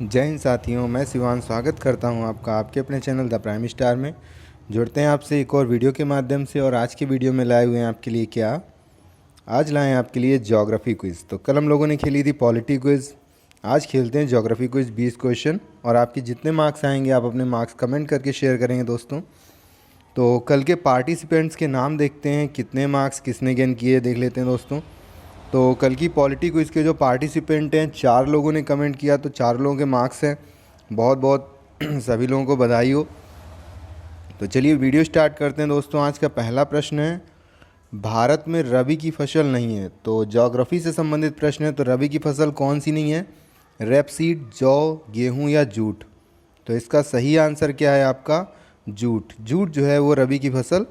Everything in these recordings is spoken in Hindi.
जय हिंद साथियों, मैं शिवान स्वागत करता हूं आपका आपके अपने चैनल द प्राइम स्टार में। जुड़ते हैं आपसे एक और वीडियो के माध्यम से। और आज की वीडियो में लाए हुए हैं आपके लिए क्या, आज लाए हैं आपके लिए ज्योग्राफी क्विज़। तो कल हम लोगों ने खेली थी पॉलिटी क्विज़, आज खेलते हैं ज्योग्राफी क्विज़ 20 क्वेश्चन। और आपके जितने मार्क्स आएंगे आप अपने मार्क्स कमेंट करके शेयर करेंगे दोस्तों। तो कल के पार्टिसिपेंट्स के नाम देखते हैं, कितने मार्क्स किसने गेन किए देख लेते हैं दोस्तों। तो कल की पॉलिटी क्विज़ के जो पार्टिसिपेंट हैं 4 लोगों ने कमेंट किया, तो 4 लोगों के मार्क्स हैं। बहुत बहुत सभी लोगों को बधाई हो। तो चलिए वीडियो स्टार्ट करते हैं दोस्तों। आज का पहला प्रश्न है, भारत में रबी की फसल नहीं है। तो ज्योग्राफी से संबंधित प्रश्न है। तो रबी की फसल कौन सी नहीं है? रेपसीड, जौ, गेहूँ या जूट। तो इसका सही आंसर क्या है आपका? जूट। जूट जो है वो रबी की फसल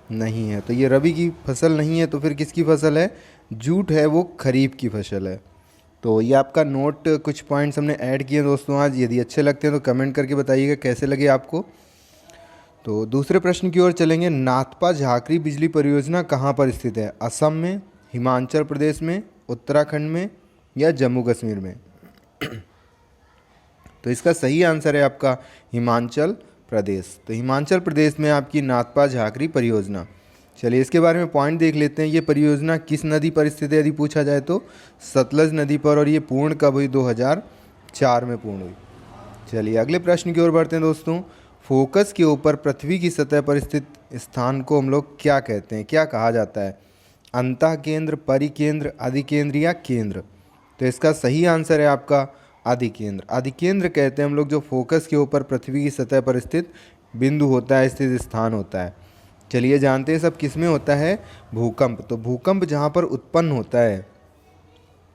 नहीं है। तो ये रबी की फसल नहीं है, तो फिर किसकी फसल है? जूट है, वो खरीफ की फसल है। तो ये आपका नोट, कुछ पॉइंट्स हमने ऐड किए दोस्तों आज। यदि अच्छे लगते हैं तो कमेंट करके बताइएगा कैसे लगे आपको। तो दूसरे प्रश्न की ओर चलेंगे। नाथपा झाकरी बिजली परियोजना कहाँ पर स्थित है? असम में, हिमाचल प्रदेश में, उत्तराखंड में या जम्मू कश्मीर में? तो इसका सही आंसर है आपका हिमाचल प्रदेश। तो हिमाचल प्रदेश में आपकी नाथपा झाकरी परियोजना। चलिए इसके बारे में पॉइंट देख लेते हैं। ये परियोजना किस नदी पर स्थित है यदि पूछा जाए तो? सतलज नदी पर। और ये पूर्ण कब हुई? 2004 में पूर्ण हुई। चलिए अगले प्रश्न की ओर बढ़ते हैं दोस्तों। फोकस के ऊपर पृथ्वी की सतह पर स्थित स्थान को हम लोग क्या कहते हैं, क्या कहा जाता है? अंतः केंद्र, परिकेंद्र, अधिकेंद्र या केंद्र? तो इसका सही आंसर है आपका अधिकेंद्र। अधिकेंद्र कहते हैं हम लोग जो फोकस के ऊपर पृथ्वी की सतह पर स्थित बिंदु होता है, स्थित स्थान होता है। चलिए जानते हैं सब किस में होता है? भूकंप। तो भूकंप जहाँ पर उत्पन्न होता है,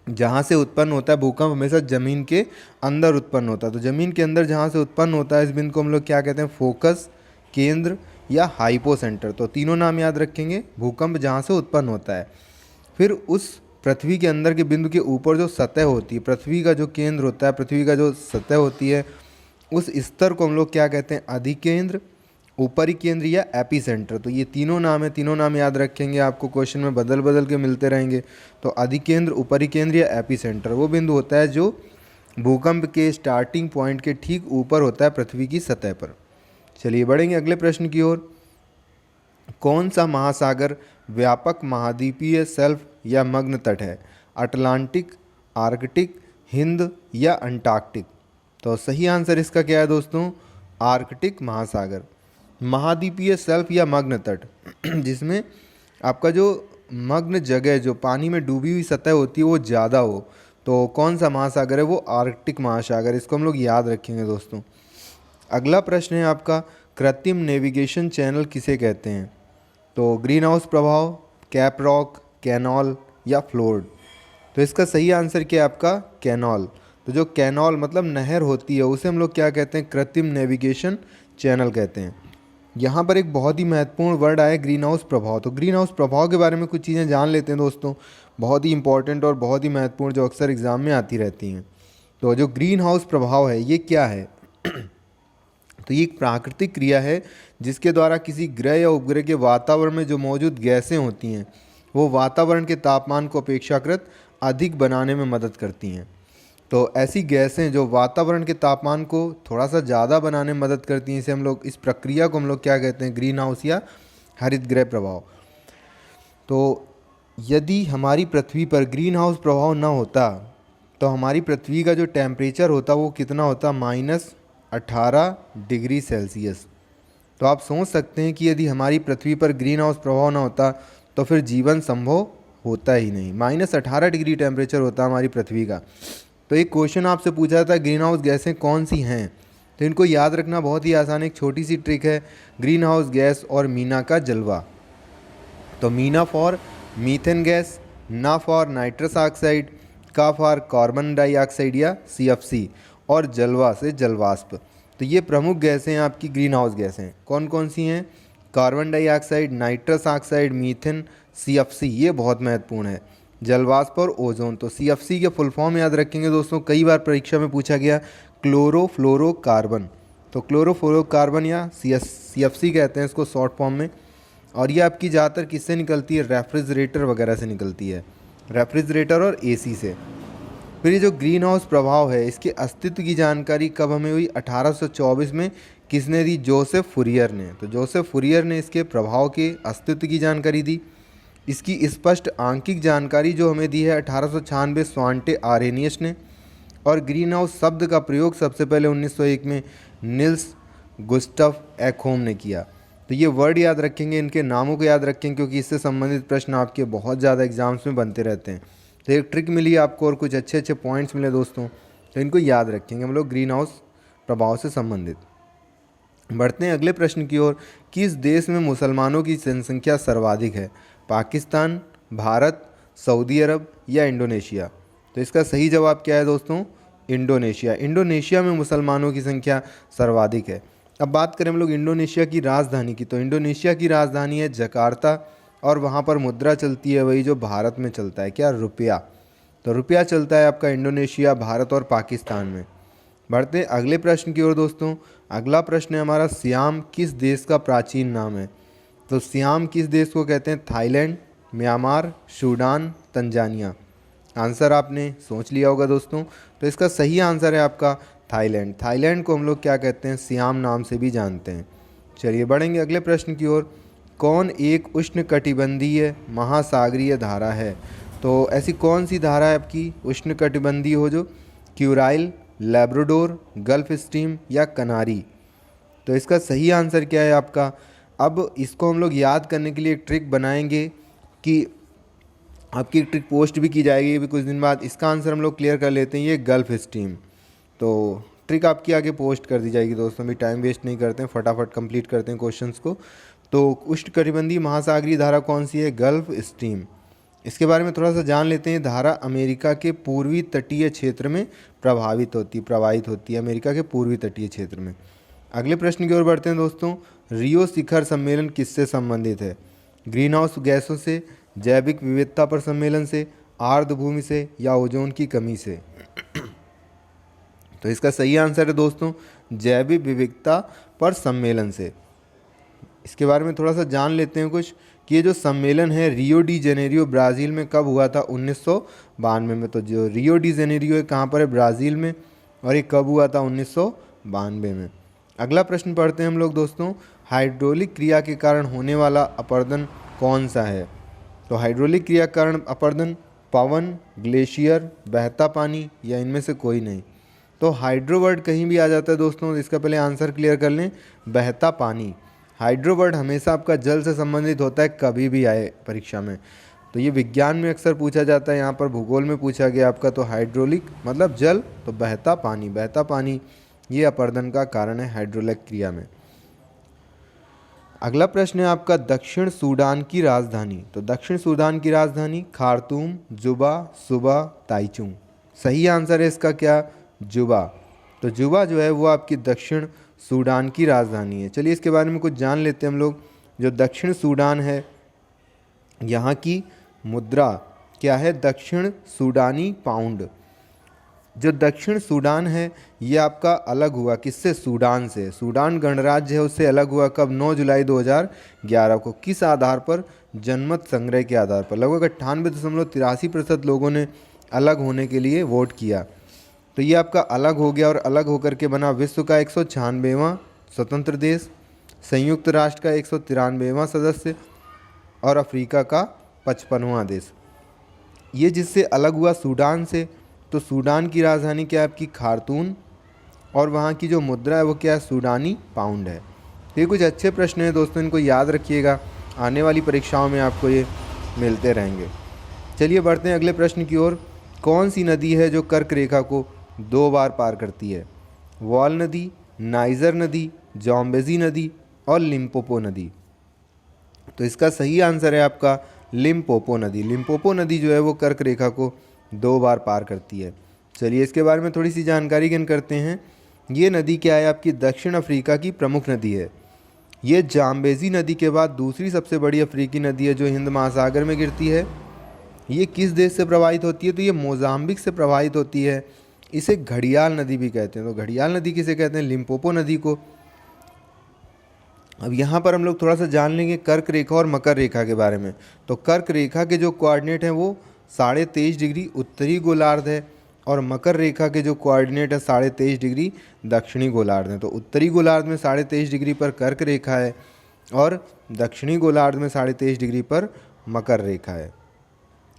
जहाँ से उत्पन्न होता है भूकंप, हमेशा ज़मीन के अंदर उत्पन्न होता है। तो ज़मीन के अंदर जहाँ से उत्पन्न होता है इस बिंदु को हम लोग क्या कहते हैं? फोकस, केंद्र या हाइपो सेंटर। तो तीनों नाम याद रखेंगे। भूकंप जहाँ से उत्पन्न होता है, फिर उस पृथ्वी के अंदर के बिंदु के ऊपर जो सतह होती है, पृथ्वी का जो केंद्र होता है, पृथ्वी का जो सतह होती है, उस स्तर को हम लोग क्या कहते हैं? अधिकेंद्र, ऊपरी केंद्र या एपी सेंटर। तो ये तीनों नाम है, तीनों नाम याद रखेंगे। आपको क्वेश्चन में बदल बदल के मिलते रहेंगे। तो अधिकेंद्र, ऊपरी केंद्र या एपी सेंटर वो बिंदु होता है जो भूकंप के स्टार्टिंग पॉइंट के ठीक ऊपर होता है पृथ्वी की सतह पर। चलिए बढ़ेंगे अगले प्रश्न की ओर। कौन सा महासागर व्यापक महाद्वीपीय शेल्फ या मग्न तट है? अटलांटिक, आर्कटिक, हिंद या अंटार्कटिक? तो सही आंसर इसका क्या है दोस्तों? आर्कटिक महासागर। महाद्वीपीय शेल्फ या मग्न तट जिसमें आपका जो मग्न जगह, जो पानी में डूबी हुई सतह होती है वो ज़्यादा हो, तो कौन सा महासागर है? वो आर्कटिक महासागर। इसको हम लोग याद रखेंगे दोस्तों। अगला प्रश्न है आपका, कृत्रिम नेविगेशन चैनल किसे कहते हैं? तो ग्रीन हाउस प्रभाव, कैप रॉक, कैनॉल या फ्लोर्ड? तो इसका सही आंसर क्या है आपका? कैनॉल। तो जो कैनॉल मतलब नहर होती है उसे हम लोग क्या कहते हैं? कृत्रिम नेविगेशन चैनल कहते हैं। यहाँ पर एक बहुत ही महत्वपूर्ण वर्ड आया, ग्रीन हाउस प्रभाव। तो ग्रीन हाउस प्रभाव के बारे में कुछ चीज़ें जान लेते हैं दोस्तों, बहुत ही इंपॉर्टेंट और बहुत ही महत्वपूर्ण, जो अक्सर एग्जाम में आती रहती हैं। तो जो ग्रीन हाउस प्रभाव है ये क्या है? तो ये एक प्राकृतिक क्रिया है जिसके द्वारा किसी ग्रह या उपग्रह के वातावरण में जो मौजूद गैसें होती हैं वो वातावरण के तापमान को अपेक्षाकृत अधिक बनाने में मदद करती हैं। तो ऐसी गैसें जो वातावरण के तापमान को थोड़ा सा ज़्यादा बनाने में मदद करती हैं, इसे हम लोग, इस प्रक्रिया को हम लोग क्या कहते हैं? ग्रीन हाउस या हरित गृह प्रभाव। तो यदि हमारी पृथ्वी पर ग्रीन हाउस प्रभाव ना होता तो हमारी पृथ्वी का जो टेम्परेचर होता वो कितना होता? -18 डिग्री सेल्सियस। तो आप सोच सकते हैं कि यदि हमारी पृथ्वी पर ग्रीन हाउस प्रभाव ना होता तो फिर जीवन संभव होता ही नहीं। -18 डिग्री टेम्परेचर होता हमारी पृथ्वी का। तो एक क्वेश्चन आपसे पूछा था ग्रीन हाउस गैसें कौन सी हैं, तो इनको याद रखना बहुत ही आसान है। एक छोटी सी ट्रिक है, ग्रीन हाउस गैस और मीना का जलवा। तो मीना फॉर मीथेन गैस, ना फॉर नाइट्रस ऑक्साइड, का फॉर कार्बन डाइऑक्साइड या CFC, और जलवा से जलवाष्प। तो ये प्रमुख गैसें हैं आपकी ग्रीन हाउस गैसें। कौन कौन सी हैं? Carbon dioxide, nitrous oxide, methane, CFC, ये बहुत महत्वपूर्ण है। जलवाष्प और ओजोन। तो CFC के फुल फॉर्म याद रखेंगे दोस्तों, कई बार परीक्षा में पूछा गया, क्लोरोफ्लोरोकार्बन। तो क्लोरोफ्लोरोकार्बन या CFC कहते हैं इसको शॉर्ट फॉर्म में। और ये आपकी ज़्यादातर किससे निकलती है? रेफ्रिजरेटर वगैरह से निकलती है, रेफ्रिजरेटर और AC से। फिर ये जो ग्रीन हाउस प्रभाव है इसके अस्तित्व की जानकारी कब हमें हुई? 1824 में। किसने दी? जोसेफ फुरियर ने। तो जोसेफ फुरियर ने इसके प्रभाव के अस्तित्व की जानकारी दी। इसकी स्पष्ट आंकिक जानकारी जो हमें दी है 1896 स्वांटे आरेनियस ने। और ग्रीन हाउस शब्द का प्रयोग सबसे पहले 1901 में निल्स गुस्टफ एक्होम ने किया। तो ये वर्ड याद रखेंगे, इनके नामों को याद रखेंगे क्योंकि इससे संबंधित प्रश्न आपके बहुत ज़्यादा एग्जाम्स में बनते रहते हैं। तो एक ट्रिक मिली आपको और कुछ अच्छे अच्छे पॉइंट्स मिले दोस्तों, तो इनको याद रखेंगे हम लोग ग्रीन हाउस प्रभाव से संबंधित। बढ़ते हैं अगले प्रश्न की ओर। किस देश में मुसलमानों की जनसंख्या सर्वाधिक है? पाकिस्तान, भारत, सऊदी अरब या इंडोनेशिया? तो इसका सही जवाब क्या है दोस्तों? इंडोनेशिया। इंडोनेशिया में मुसलमानों की संख्या सर्वाधिक है। अब बात करें हम लोग इंडोनेशिया की राजधानी की, तो इंडोनेशिया की राजधानी है जकार्ता और वहाँ पर मुद्रा चलती है वही जो भारत में चलता है, क्या? रुपया। तो रुपया चलता है आपका इंडोनेशिया, भारत और पाकिस्तान में। बढ़ते हैं अगले प्रश्न की ओर दोस्तों। अगला प्रश्न है हमारा, सियाम किस देश का प्राचीन नाम है? तो सियाम किस देश को कहते हैं? Thailand, Myanmar, Sudan, Tanzania? Answer आपने सोच लिया होगा दोस्तों। तो इसका सही आंसर है आपका थाईलैंड। थाईलैंड को हम लोग क्या कहते हैं? सियाम नाम से भी जानते हैं। चलिए बढ़ेंगे अगले प्रश्न की ओर। कौन एक उष्णकटिबंधीय महासागरीय धारा है? तो ऐसी कौन सी धारा है आपकी उष्णकटिबंधीय हो जो? क्यूराइल, लैब्राडोर, गल्फ स्ट्रीम या कनारी? तो इसका सही आंसर क्या है आपका? अब इसको हम लोग याद करने के लिए एक ट्रिक बनाएंगे कि आपकी एक ट्रिक पोस्ट भी की जाएगी भी कुछ दिन बाद। इसका आंसर हम लोग क्लियर कर लेते हैं, ये गल्फ स्ट्रीम। तो ट्रिक आपकी आगे पोस्ट कर दी जाएगी दोस्तों, भी टाइम वेस्ट नहीं करते हैं, फटाफट कंप्लीट करते हैं क्वेश्चंस को। तो उष्णकटिबंधीय महासागरीय धारा कौन सी है? Gulf stream. इसके बारे में थोड़ा सा जान लेते हैं। धारा अमेरिका के पूर्वी तटीय क्षेत्र में प्रवाहित होती है अमेरिका के पूर्वी तटीय क्षेत्र में। अगले प्रश्न की ओर बढ़ते हैं दोस्तों। रियो शिखर सम्मेलन किससे संबंधित है? ग्रीन हाउस गैसों से, जैविक विविधता पर सम्मेलन से, आर्द्रभूमि से या ओजोन की कमी से? तो इसका सही आंसर है दोस्तों जैविक विविधता पर सम्मेलन से। इसके बारे में थोड़ा सा जान लेते हैं कुछ कि ये जो सम्मेलन है रियो डी जेनेरियो ब्राज़ील में कब हुआ था? 1992 में। तो जो रियो डी जेनेरियो है कहाँ पर है? ब्राज़ील में। और ये कब हुआ था? 1992 में। अगला प्रश्न पढ़ते हैं हम लोग दोस्तों। हाइड्रोलिक क्रिया के कारण होने वाला अपरदन कौन सा है? तो हाइड्रोलिक क्रिया के कारण अपरदन पवन, ग्लेशियर, बहता पानी या इनमें से कोई नहीं? तो हाइड्रो वर्ड कहीं भी आ जाता है दोस्तों, इसका पहले आंसर क्लियर कर लें, बहता पानी। हाइड्रो वर्ड हमेशा आपका जल से संबंधित होता है, कभी भी आए परीक्षा में। तो ये विज्ञान में अक्सर पूछा जाता है, यहाँ पर भूगोल में पूछा गया आपका। तो हाइड्रोलिक मतलब जल, तो बहता पानी ये अपरदन का कारण है हाइड्रोलिक क्रिया में। अगला प्रश्न है आपका, दक्षिण सूडान की राजधानी। तो दक्षिण सूडान की राजधानी खार्तूम, जुबा, सुबा, ताइचुंग? सही आंसर है इसका क्या? जुबा। तो जुबा जो है वो आपकी दक्षिण सूडान की राजधानी है। चलिए इसके बारे में कुछ जान लेते हैं हम लोग। जो दक्षिण सूडान है यहाँ की मुद्रा क्या है? दक्षिण सूडानी पाउंड। जो दक्षिण सूडान है ये आपका अलग हुआ किससे? सूडान से। सूडान गणराज्य है उससे अलग हुआ कब? 9 जुलाई 2011 को। किस आधार पर? जनमत संग्रह के आधार पर। लगभग 98.83% लोगों ने अलग होने के लिए वोट किया। तो ये आपका अलग हो गया और अलग होकर के बना विश्व का 196वां स्वतंत्र देश, संयुक्त राष्ट्र का 193वां सदस्य और अफ्रीका का 55वां देश। ये जिससे अलग हुआ सूडान से, तो सूडान की राजधानी क्या है आपकी? खार्तूम। और वहाँ की जो मुद्रा है वो क्या है? सूडानी पाउंड है। तो ये कुछ अच्छे प्रश्न हैं दोस्तों, इनको याद रखिएगा, आने वाली परीक्षाओं में आपको ये मिलते रहेंगे। चलिए बढ़ते हैं अगले प्रश्न की ओर। कौन सी नदी है जो कर्क रेखा को 2 बार पार करती है? वॉल नदी, नाइजर नदी, जाम्बेजी नदी और लिम्पोपो नदी? तो इसका सही आंसर है आपका लिम्पोपो नदी। लिम्पोपो नदी जो है वो कर्क रेखा को 2 बार पार करती है। चलिए इसके बारे में थोड़ी सी जानकारी गेन करते हैं। ये नदी क्या है आपकी? दक्षिण अफ्रीका की प्रमुख नदी है। ये जाम्बेजी नदी के बाद दूसरी सबसे बड़ी अफ्रीकी नदी है जो हिंद महासागर में गिरती है। ये किस देश से प्रवाहित होती है? तो ये मोजाम्बिक से प्रवाहित होती है। इसे घड़ियाल नदी भी कहते हैं। तो घड़ियाल नदी किसे कहते हैं? लिम्पोपो नदी को। अब यहाँ पर हम लोग थोड़ा सा जान लेंगे कर्क रेखा और मकर रेखा के बारे में। तो कर्क रेखा के जो कोऑर्डिनेट हैं वो 23.5 डिग्री उत्तरी गोलार्ध है और मकर रेखा के जो कोऑर्डिनेट है 23.5 डिग्री दक्षिणी गोलार्ध में। तो उत्तरी गोलार्ध में 23.5 डिग्री पर कर्क रेखा है और दक्षिणी गोलार्ध में 23.5 डिग्री पर मकर रेखा है।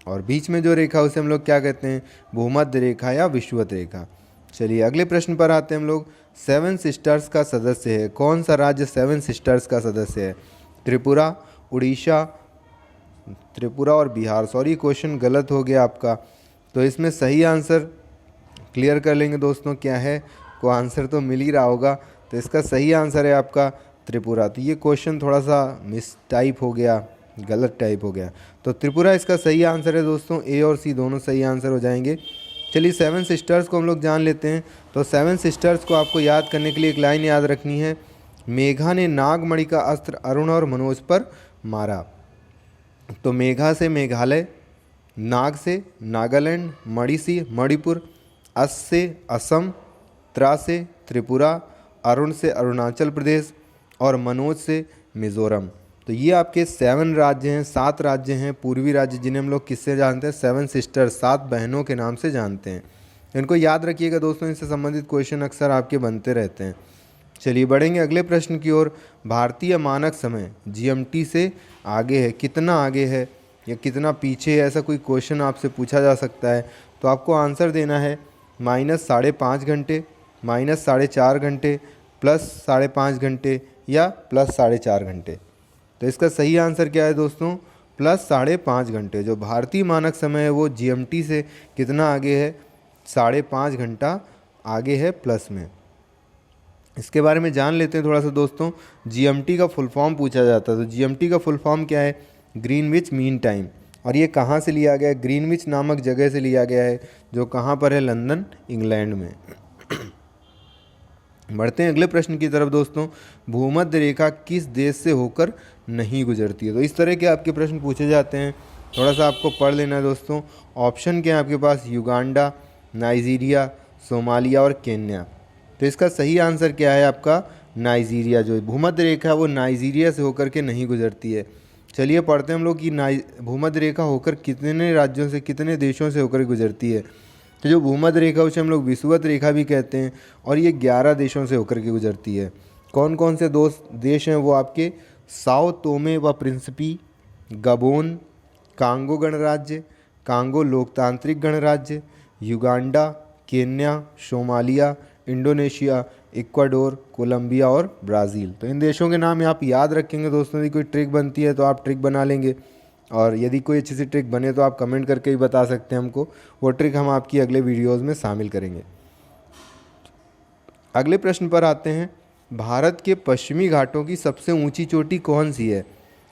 और बीच में जो रेखा उसे हम लोग क्या कहते हैं, भूमध्य रेखा या विषुवत रेखा। चलिए अगले प्रश्न पर आते हैं हम लोग। सेवन सिस्टर्स का सदस्य है, कौन सा राज्य सेवन सिस्टर्स का सदस्य है? त्रिपुरा, उड़ीसा, त्रिपुरा और बिहार। सॉरी क्वेश्चन गलत हो गया आपका, तो इसमें सही आंसर क्लियर कर लेंगे दोस्तों, क्या है को आंसर तो मिल ही रहा होगा। तो इसका सही आंसर है आपका त्रिपुरा। तो ये क्वेश्चन थोड़ा सा मिस टाइप हो गया, गलत टाइप हो गया। तो त्रिपुरा इसका सही आंसर है दोस्तों, ए और सी दोनों सही आंसर हो जाएंगे। चलिए सेवन सिस्टर्स को हम लोग जान लेते हैं। तो सेवन सिस्टर्स को आपको याद करने के लिए एक लाइन याद रखनी है, मेघा ने नागमणि का अस्त्र अरुण और मनोज पर मारा। तो मेघा से मेघालय, नाग से नागालैंड, मणि से मणिपुर, अस से असम, त्रा से त्रिपुरा, अरुण से अरुणाचल प्रदेश और मनोज से मिज़ोरम। तो ये आपके 7 राज्य हैं, 7 राज्य हैं पूर्वी राज्य, जिन्हें हम लोग किससे जानते हैं, सेवन सिस्टर्स, 7 बहनों के नाम से जानते हैं। इनको याद रखिएगा दोस्तों, इनसे संबंधित क्वेश्चन अक्सर आपके बनते रहते हैं। चलिए बढ़ेंगे अगले प्रश्न की ओर। भारतीय मानक समय जीएमटी से आगे है, कितना आगे है या कितना पीछे है, ऐसा कोई क्वेश्चन आपसे पूछा जा सकता है। तो आपको आंसर देना है -5.5 घंटे, -4.5 घंटे, +5.5 घंटे या +4.5 घंटे। तो इसका सही आंसर क्या है दोस्तों, +5.5 घंटे। जो भारतीय मानक समय है वो जीएमटी से कितना आगे है, 5.5 घंटा आगे है प्लस में। इसके बारे में जान लेते हैं थोड़ा सा दोस्तों। जीएमटी का फुल फॉर्म पूछा जाता है, तो जीएमटी का फुल फॉर्म क्या है, ग्रीनविच मीन टाइम। और ये कहाँ से लिया गया है, ग्रीनविच नामक जगह से लिया गया है, जो कहाँ पर है, लंदन इंग्लैंड में। बढ़ते हैं अगले प्रश्न की तरफ दोस्तों। भूमध्य रेखा किस देश से होकर नहीं गुजरती है? तो इस तरह के आपके प्रश्न पूछे जाते हैं, थोड़ा सा आपको पढ़ लेना है दोस्तों। ऑप्शन क्या है आपके पास, युगांडा, नाइजीरिया, सोमालिया और केन्या। तो इसका सही आंसर क्या है आपका, नाइजीरिया। जो भूमध्य रेखा है वो नाइजीरिया से होकर के नहीं गुजरती है। चलिए पढ़ते हैं हम लोग कि भूमध्य रेखा होकर कितने राज्यों से, कितने देशों से होकर गुजरती है। तो जो भूमध्य रेखा उसे हम लोग विषुवत रेखा भी कहते हैं और ये 11 देशों से होकर के गुजरती है। कौन कौन से देश हैं वो आपके, साओ तोमे व प्रिंसिपी, गबोन, कांगो गणराज्य, कांगो लोकतांत्रिक गणराज्य, Uganda, Kenya, Somalia, Indonesia, Ecuador, Colombia और ब्राज़ील। तो इन देशों के नाम आप याद रखेंगे दोस्तों। यदि कोई ट्रिक बनती है तो आप ट्रिक बना लेंगे, और यदि कोई अच्छी सी ट्रिक बने तो आप कमेंट करके ही बता सकते हैं हमको, वो ट्रिक हम आपकी अगले वीडियोज़ में शामिल करेंगे। अगले प्रश्न पर आते हैं। भारत के पश्चिमी घाटों की सबसे ऊंची चोटी कौन सी है?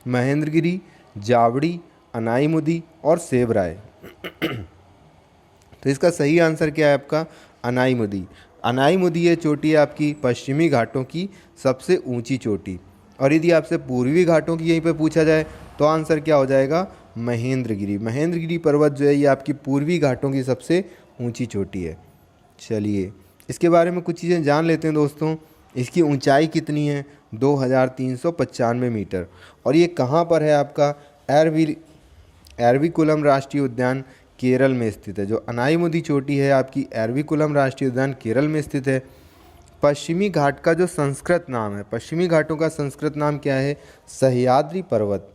महेंद्रगिरी, जावड़ी, अनाईमुदी और सेबराय। तो इसका सही आंसर क्या है आपका, अनाईमुदी। अनाईमुदी ये चोटी है आपकी पश्चिमी घाटों की सबसे ऊंची चोटी। और यदि आपसे पूर्वी घाटों की यहीं पे पूछा जाए तो आंसर क्या हो जाएगा, महेंद्रगिरी। महेंद्रगिरी पर्वत जो है ये आपकी पूर्वी घाटों की सबसे ऊंची चोटी है। चलिए इसके बारे में कुछ चीज़ें जान लेते हैं दोस्तों। इसकी ऊंचाई कितनी है, 2395 मीटर। और ये कहाँ पर है आपका, एरविकुलम राष्ट्रीय उद्यान केरल में स्थित है। जो अनाईमुदी चोटी है आपकी एरविकुलम राष्ट्रीय उद्यान केरल में स्थित है। पश्चिमी घाट का जो संस्कृत नाम है, पश्चिमी घाटों का संस्कृत नाम क्या है, सह्याद्री पर्वत।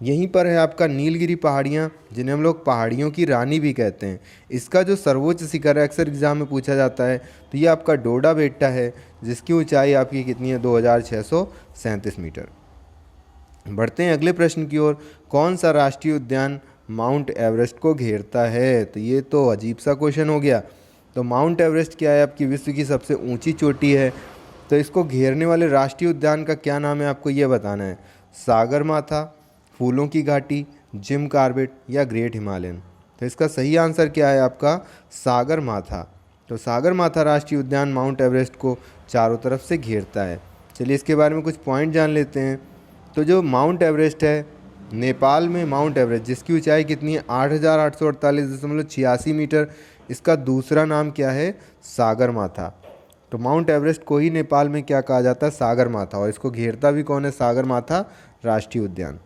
यहीं पर है आपका नीलगिरी पहाड़ियाँ, जिन्हें हम लोग पहाड़ियों की रानी भी कहते हैं। इसका जो सर्वोच्च शिखर है, अक्सर एग्जाम में पूछा जाता है, तो ये आपका डोडा बेट्टा है, जिसकी ऊंचाई आपकी कितनी है, 2637 मीटर। बढ़ते हैं अगले प्रश्न की ओर। कौन सा राष्ट्रीय उद्यान माउंट एवरेस्ट को घेरता है? तो ये तो अजीब सा क्वेश्चन हो गया। तो माउंट एवरेस्ट क्या है, आपकी विश्व की सबसे ऊंची चोटी है। तो इसको घेरने वाले राष्ट्रीय उद्यान का क्या नाम है, आपको ये बताना है। सागरमाथा, फूलों की घाटी, जिम कार्बेट या ग्रेट हिमालयन। तो इसका सही आंसर क्या है आपका, सागरमाथा। तो सागरमाथा राष्ट्रीय उद्यान माउंट एवरेस्ट को चारों तरफ से घेरता है। चलिए इसके बारे में कुछ पॉइंट जान लेते हैं। तो जो माउंट एवरेस्ट है, नेपाल में माउंट एवरेस्ट, जिसकी ऊंचाई कितनी है, 8848.86 मीटर। इसका दूसरा नाम क्या है, सागरमाथा। तो माउंट एवरेस्ट को ही नेपाल में क्या कहा जाता है, सागरमाथा। और इसको घेरता भी कौन है, सागरमाथा राष्ट्रीय उद्यान।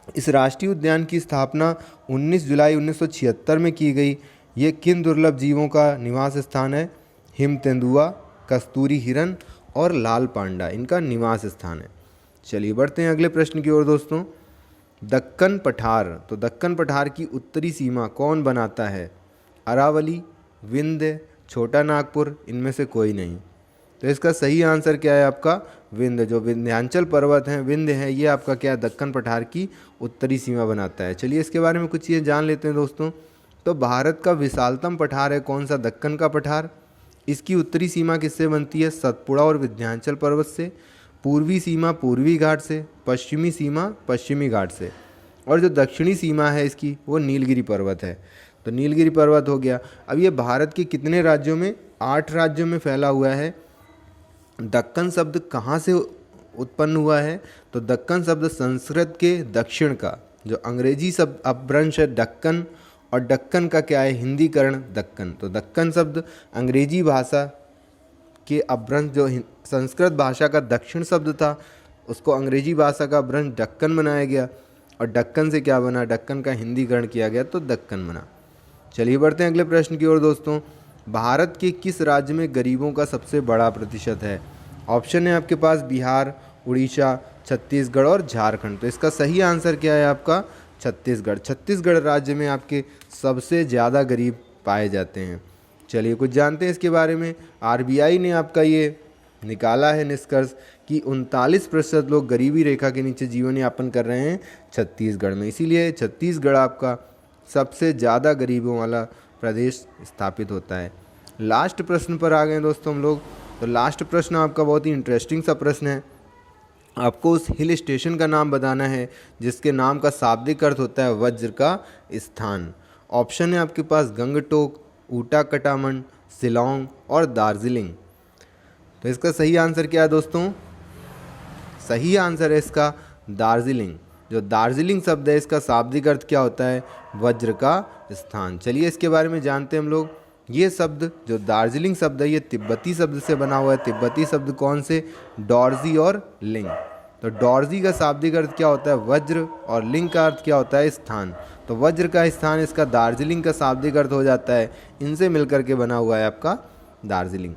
इस राष्ट्रीय उद्यान की स्थापना 19 जुलाई 1976 में की गई। ये किन दुर्लभ जीवों का निवास स्थान है? हिम तेंदुआ, कस्तूरी हिरन और लाल पांडा इनका निवास स्थान है। चलिए बढ़ते हैं अगले प्रश्न की ओर दोस्तों। दक्कन पठार, तो दक्कन पठार की उत्तरी सीमा कौन बनाता है? अरावली, विंध्य, छोटा नागपुर, इनमें से कोई नहीं। तो इसका सही आंसर क्या है आपका? विंध्य। जो विंध्याचल पर्वत हैं, विंध्य है, ये आपका क्या है? दक्कन पठार की उत्तरी सीमा बनाता है। चलिए इसके बारे में कुछ चीज़ें जान लेते हैं दोस्तों। तो भारत का विशालतम पठार है कौन सा? दक्कन का पठार। इसकी उत्तरी सीमा किससे बनती है? सतपुड़ा और विंध्याचल पर्वत से। पूर्वी सीमा पूर्वी घाट से, पश्चिमी सीमा पश्चिमी घाट से, और जो दक्षिणी सीमा है इसकी वो नीलगिरी पर्वत है। तो नीलगिरी पर्वत हो गया। अब ये भारत के कितने राज्यों में? 8 राज्यों में फैला हुआ है। दक्कन शब्द कहाँ से उत्पन्न हुआ है? तो दक्कन शब्द संस्कृत के दक्षिण का जो अंग्रेजी शब्द अपभ्रंश है दक्कन, और दक्कन का क्या है? हिंदीकरण दक्कन। तो दक्कन शब्द अंग्रेजी भाषा के अपभ्रंश, जो संस्कृत भाषा का दक्षिण शब्द था उसको अंग्रेजी भाषा का अपभ्रंश दक्कन बनाया गया, और दक्कन से क्या बना? दक्कन का हिंदीकरण किया गया तो दक्कन बना। चलिए बढ़ते हैं अगले प्रश्न की ओर दोस्तों। भारत के किस राज्य में गरीबों का सबसे बड़ा प्रतिशत है? ऑप्शन है आपके पास बिहार, उड़ीसा, छत्तीसगढ़ और झारखंड। तो इसका सही आंसर क्या है आपका? छत्तीसगढ़। छत्तीसगढ़ राज्य में आपके सबसे ज़्यादा गरीब पाए जाते हैं। चलिए कुछ जानते हैं इसके बारे में। आरबीआई ने आपका ये निकाला है निष्कर्ष कि 39% लोग गरीबी रेखा के नीचे जीवन यापन कर रहे हैं छत्तीसगढ़ में। इसीलिए छत्तीसगढ़ आपका सबसे ज़्यादा गरीबों वाला प्रदेश स्थापित होता है। लास्ट प्रश्न पर आ गए दोस्तों हम लोग। तो लास्ट प्रश्न आपका बहुत ही इंटरेस्टिंग सा प्रश्न है। आपको उस हिल स्टेशन का नाम बताना है जिसके नाम का शाब्दिक अर्थ होता है वज्र का स्थान। ऑप्शन है आपके पास गंगटोक, ऊटा कटामंड, शिलोंग और दार्जिलिंग। तो इसका सही आंसर क्या है दोस्तों? सही आंसर है इसका दार्जिलिंग। जो दार्जिलिंग शब्द है इसका शाब्दिक अर्थ क्या होता है? वज्र का स्थान। चलिए इसके बारे में जानते हैं हम लोग। ये शब्द जो दार्जिलिंग शब्द है ये तिब्बती शब्द से बना हुआ है। तिब्बती शब्द कौन से? डॉर्जी और लिंग। तो डॉर्जी का शाब्दिक अर्थ क्या होता है? वज्र, और लिंग का अर्थ क्या होता है? स्थान। तो वज्र का स्थान इसका दार्जिलिंग का शाब्दिक अर्थ हो जाता है। इनसे मिलकर के बना हुआ है आपका दार्जिलिंग।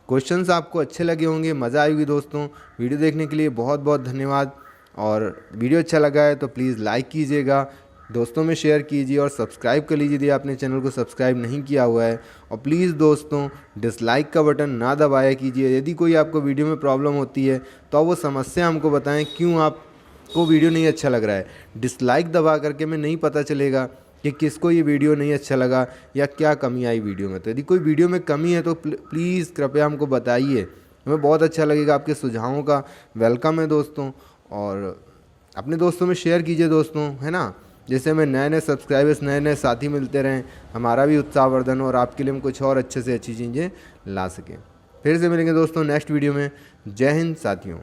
क्वेश्चंस आपको अच्छे लगे होंगे, मज़ा आई होगी दोस्तों। वीडियो देखने के लिए बहुत बहुत धन्यवाद। और वीडियो अच्छा लगा है तो प्लीज़ लाइक कीजिएगा, दोस्तों में शेयर कीजिए और सब्सक्राइब कर लीजिए यदि आपने चैनल को सब्सक्राइब नहीं किया हुआ है। और प्लीज़ दोस्तों डिसलाइक का बटन ना दबाया कीजिए। यदि कोई आपको वीडियो में प्रॉब्लम होती है तो आप वो समस्या हमको बताएं, क्यों आपको वीडियो नहीं अच्छा लग रहा है। डिसलाइक दबा करके हमें नहीं पता चलेगा कि किसको ये वीडियो नहीं अच्छा लगा या क्या कमी आई वीडियो में। तो यदि कोई वीडियो में कमी है तो प्लीज़ कृपया हमको बताइए, हमें बहुत अच्छा लगेगा। आपके सुझावों का वेलकम है दोस्तों, और अपने दोस्तों में शेयर कीजिए दोस्तों, है ना। जैसे हमें नए नए सब्सक्राइबर्स, नए नए साथी मिलते रहें, हमारा भी उत्साहवर्धन हो और आपके लिए हम कुछ और अच्छे से अच्छी चीज़ें ला सकें। फिर से मिलेंगे दोस्तों नेक्स्ट वीडियो में। जय हिंद साथियों।